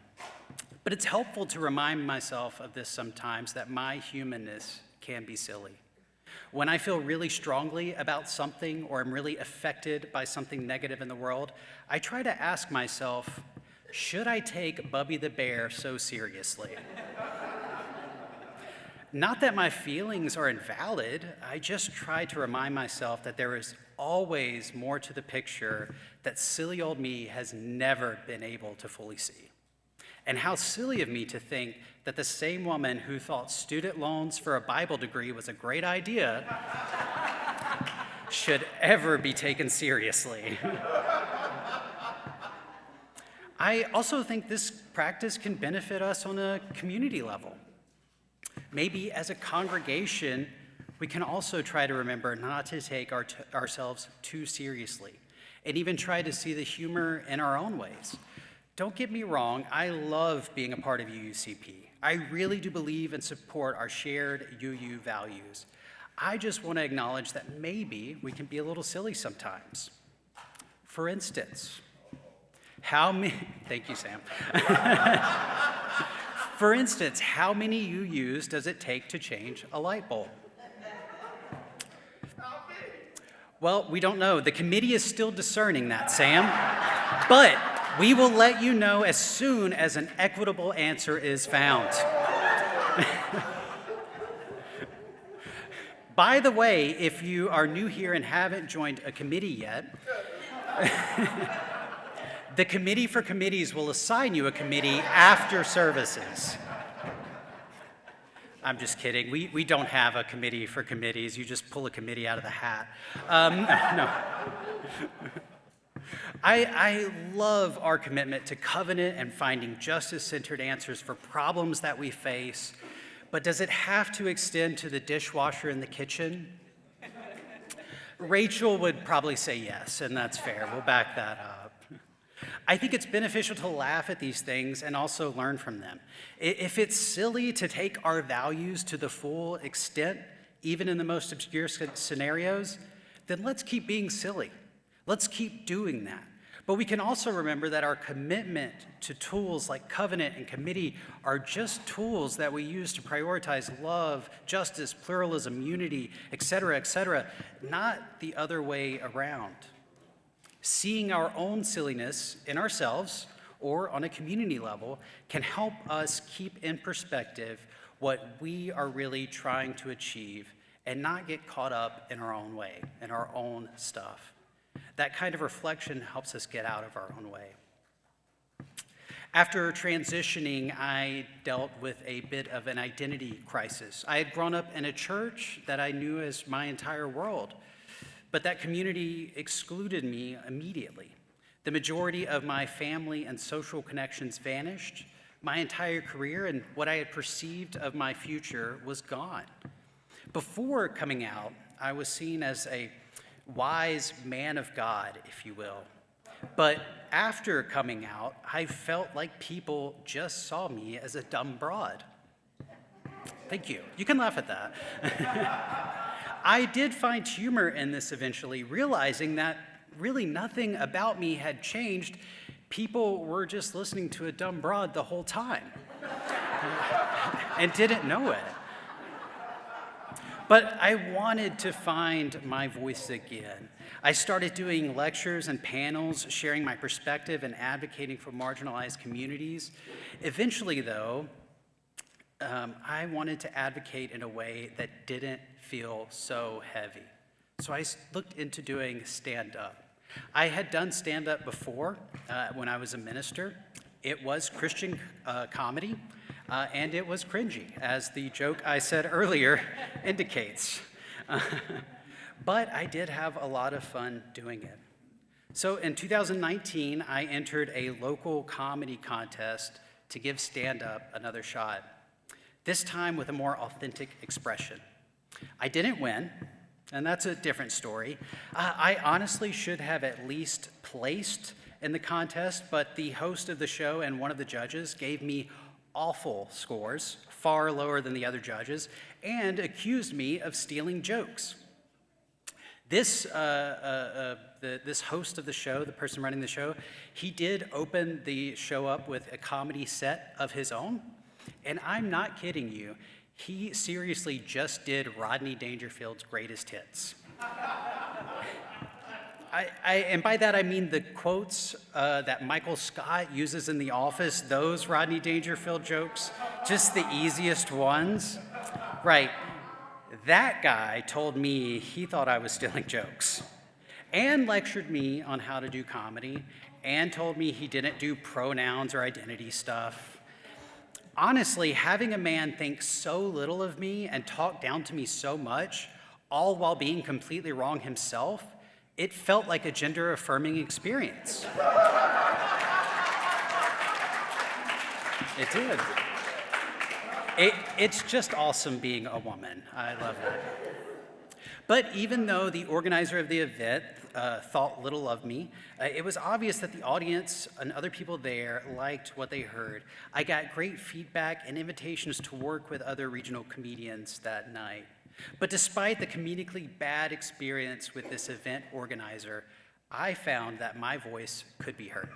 But it's helpful to remind myself of this sometimes, that my humanness can be silly. When I feel really strongly about something or am really affected by something negative in the world, I try to ask myself, should I take Bubby the Bear so seriously? Not that my feelings are invalid, I just try to remind myself that there is always more to the picture that silly old me has never been able to fully see. And how silly of me to think that the same woman who thought student loans for a Bible degree was a great idea should ever be taken seriously. I also think this practice can benefit us on a community level. Maybe as a congregation, we can also try to remember not to take ourselves too seriously, and even try to see the humor in our own ways. Don't get me wrong, I love being a part of UUCP. I really do believe and support our shared UU values. I just want to acknowledge that maybe we can be a little silly sometimes. For instance, thank you, Sam. For instance, how many UUs does it take to change a light bulb? Well, we don't know. The committee is still discerning that, Sam. But we will let you know as soon as an equitable answer is found. By the way, if you are new here and haven't joined a committee yet, the Committee for Committees will assign you a committee after services. I'm just kidding. We don't have a committee for committees. You just pull a committee out of the hat. No. I love our commitment to covenant and finding justice-centered answers for problems that we face, but does it have to extend to the dishwasher in the kitchen? Rachel would probably say yes, and that's fair. We'll back that up. I think it's beneficial to laugh at these things and also learn from them. If it's silly to take our values to the full extent, even in the most obscure scenarios, then let's keep being silly. Let's keep doing that. But we can also remember that our commitment to tools like covenant and committee are just tools that we use to prioritize love, justice, pluralism, unity, et cetera, not the other way around. Seeing our own silliness in ourselves or on a community level can help us keep in perspective what we are really trying to achieve and not get caught up in our own way, in our own stuff. That kind of reflection helps us get out of our own way. After transitioning, I dealt with a bit of an identity crisis. I had grown up in a church that I knew as my entire world, but that community excluded me immediately. The majority of my family and social connections vanished. My entire career and what I had perceived of my future was gone. Before coming out, I was seen as a wise man of God, if you will. But after coming out, I felt like people just saw me as a dumb broad. Thank you. You can laugh at that. I did find humor in this eventually, realizing that really nothing about me had changed. People were just listening to a dumb broad the whole time and didn't know it. But I wanted to find my voice again. I started doing lectures and panels, sharing my perspective and advocating for marginalized communities. Eventually, though, I wanted to advocate in a way that didn't feel so heavy. So I looked into doing stand-up. I had done stand-up before when I was a minister. It was Christian comedy, and it was cringy, as the joke I said earlier indicates. But I did have a lot of fun doing it. So in 2019, I entered a local comedy contest to give stand-up another shot, this time with a more authentic expression. I didn't win, and that's a different story. I honestly should have at least placed in the contest, but the host of the show and one of the judges gave me awful scores, far lower than the other judges, and accused me of stealing jokes. This host of the show, the person running the show, he did open the show up with a comedy set of his own, and I'm not kidding you. He seriously just did Rodney Dangerfield's greatest hits. And by that I mean the quotes that Michael Scott uses in The Office, those Rodney Dangerfield jokes, just the easiest ones. Right, that guy told me he thought I was stealing jokes and lectured me on how to do comedy and told me he didn't do pronouns or identity stuff. Honestly, having a man think so little of me and talk down to me so much, all while being completely wrong himself, it felt like a gender-affirming experience. It did. It's just awesome being a woman. I love it. But even though the organizer of the event thought little of me. It was obvious that the audience and other people there liked what they heard. I got great feedback and invitations to work with other regional comedians that night. But despite the comedically bad experience with this event organizer, I found that my voice could be heard,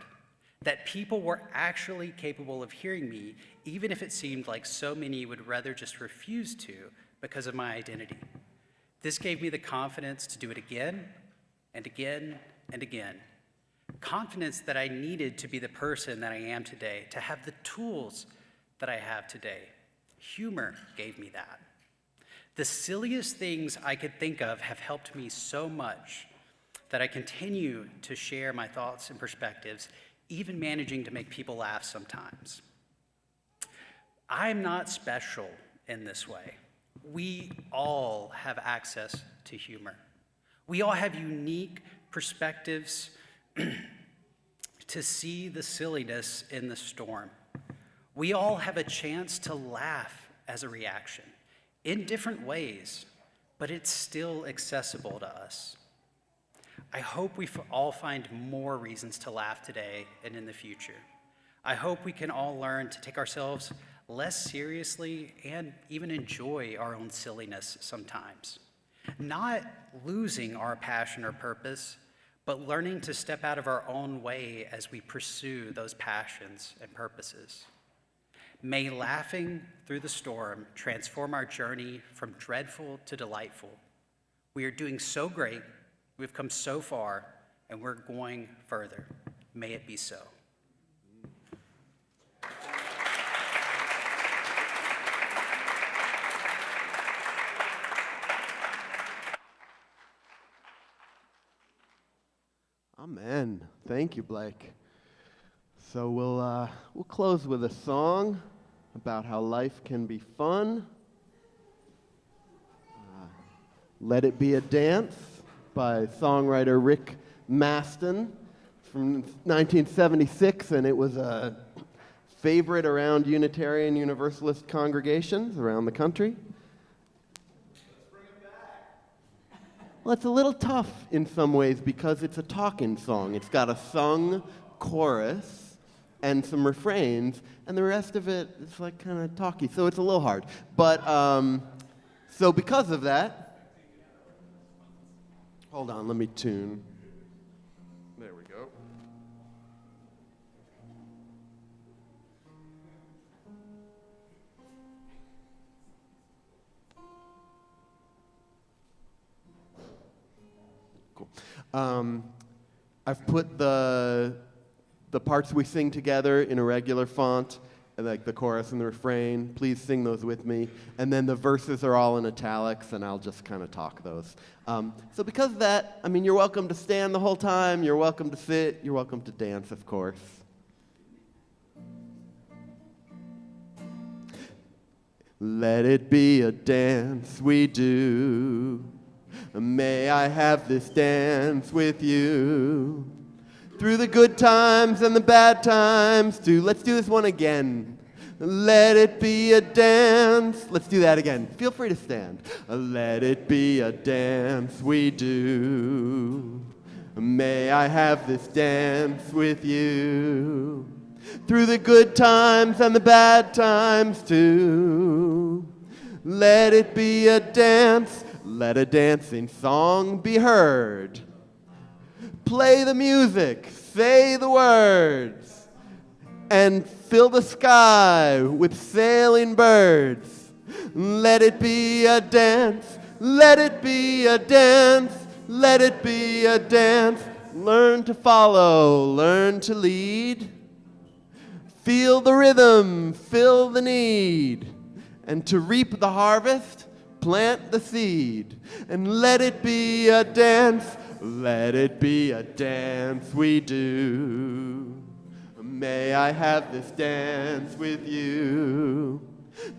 that people were actually capable of hearing me, even if it seemed like so many would rather just refuse to because of my identity. This gave me the confidence to do it again and again and again. Confidence that I needed to be the person that I am today, to have the tools that I have today. Humor gave me that. The silliest things I could think of have helped me so much that I continue to share my thoughts and perspectives, even managing to make people laugh sometimes. I'm not special in this way. We all have access to humor. We all have unique perspectives to see the silliness in the storm. We all have a chance to laugh as a reaction in different ways, but it's still accessible to us. I hope we all find more reasons to laugh today and in the future. I hope we can all learn to take ourselves less seriously and even enjoy our own silliness sometimes. Not losing our passion or purpose, but learning to step out of our own way as we pursue those passions and purposes. May laughing through the storm transform our journey from dreadful to delightful. We are doing so great, we've come so far, and we're going further. May it be so. Amen. Thank you, Blake. So we'll close with a song about how life can be fun. Let It Be a Dance by songwriter Rick Maston from 1976, and it was a favorite around Unitarian Universalist congregations around the country. Well, it's a little tough in some ways because it's a talking song. It's got a sung chorus and some refrains, and the rest of it is like kind of talky, so it's a little hard. But, so because of that, hold on, let me tune. There we go. Cool. I've put the parts we sing together in a regular font, like the chorus and the refrain. Please sing those with me. And then the verses are all in italics, and I'll just kind of talk those. So because of that, I mean, you're welcome to stand the whole time. You're welcome to sit. You're welcome to dance, of course. Let it be a dance we do. May I have this dance with you. Through the good times and the bad times too. Let's do this one again. Let it be a dance. Let's do that again. Feel free to stand. Let it be a dance we do. May I have this dance with you. Through the good times and the bad times too. Let it be a dance. Let a dancing song be heard. Play the music, say the words, and fill the sky with sailing birds. Let it be a dance, let it be a dance, let it be a dance. Learn to follow, learn to lead. Feel the rhythm, fill the need. And to reap the harvest, plant the seed. And let it be a dance. Let it be a dance we do. May I have this dance with you.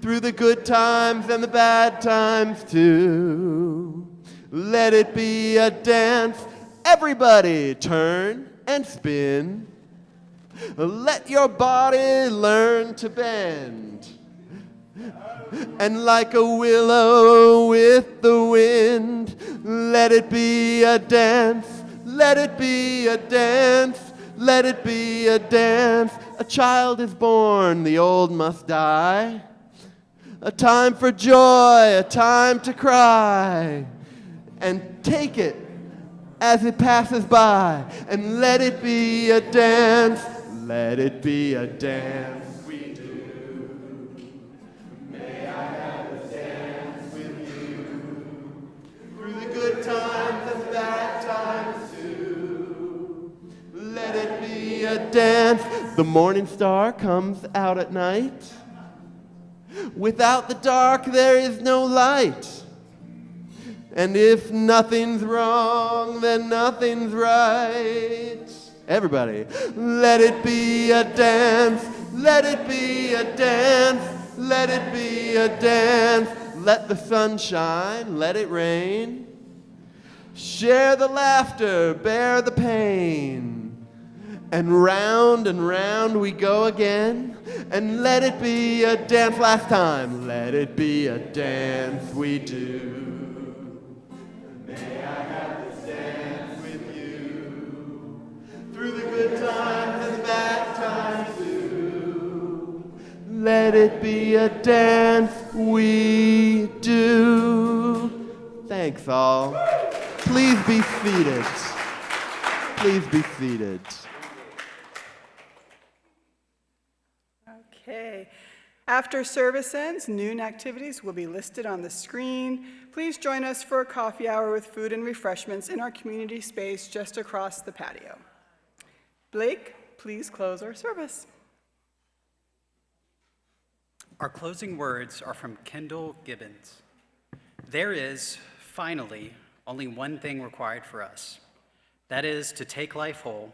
Through the good times and the bad times too. Let it be a dance. Everybody turn and spin. Let your body learn to bend. And like a willow with the wind, let it be a dance, Let it be a dance, let it be a dance. A child is born, the old must die. A time for joy, a time to cry. And take it as it passes by. And let it be a dance, let it be a dance. We do. May I have a dance with you. Through the good times and bad times too. Let it be a dance. The morning star comes out at night. Without the dark, there is no light. And if nothing's wrong, then nothing's right. Everybody, let it be a dance, let it be a dance, let it be a dance. Let the sun shine, let it rain. Share the laughter, bear the pain. And round we go again. And let it be a dance last time. Let it be a dance we do. May I have this dance with you. Through the good times and the bad times too. Let it be a dance we do. Thanks all. Please be seated. Please be seated. Okay. After service ends, noon activities will be listed on the screen. Please join us for a coffee hour with food and refreshments in our community space just across the patio. Blake, please close our service. Our closing words are from Kendall Gibbons. There is, finally, only one thing required for us. That is to take life whole,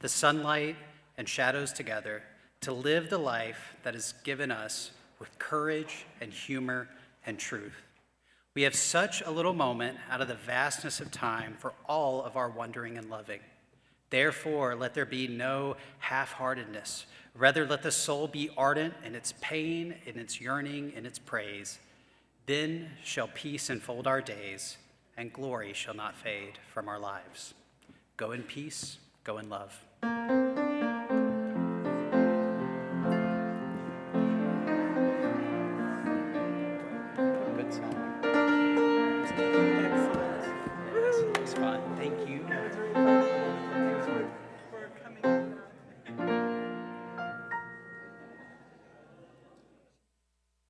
the sunlight and shadows together, to live the life that is given us with courage and humor and truth. We have such a little moment out of the vastness of time for all of our wondering and loving. Therefore, let there be no half-heartedness. Rather, let the soul be ardent in its pain, in its yearning, in its praise. Then shall peace enfold our days, and glory shall not fade from our lives. Go in peace, go in love.